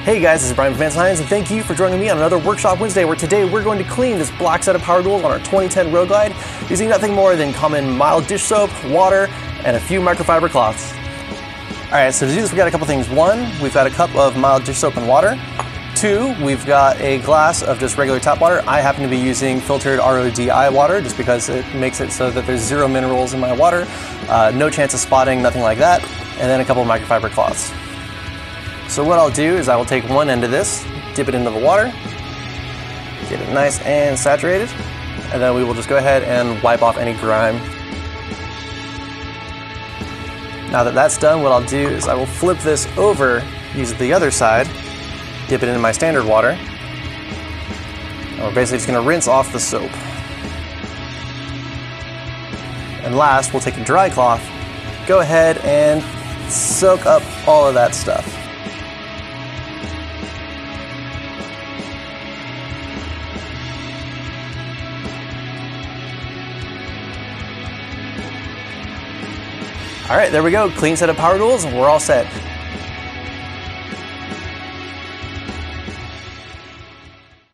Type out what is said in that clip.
Hey guys, this is Byron from Vance Hines, and thank you for joining me on another Workshop Wednesday, where today we're going to clean this black set of power tools on our 2010 Road Glide using nothing more than common mild dish soap, water, and a few microfiber cloths. Alright, so to do this we got a couple things. One, we've got a cup of mild dish soap and water. Two, we've got a glass of just regular tap water. I happen to be using filtered RODI water just because it makes it so that there's zero minerals in my water, no chance of spotting, nothing like that, and then a couple of microfiber cloths. So what I'll do is I will take one end of this, dip it into the water, get it nice and saturated, and then we will just go ahead and wipe off any grime. Now that that's done, what I'll do is I will flip this over, use the other side, dip it into my standard water, and we're basically just going to rinse off the soap. And last, we'll take a dry cloth, go ahead and soak up all of that stuff. All right, there we go. Clean set of power tools, and we're all set.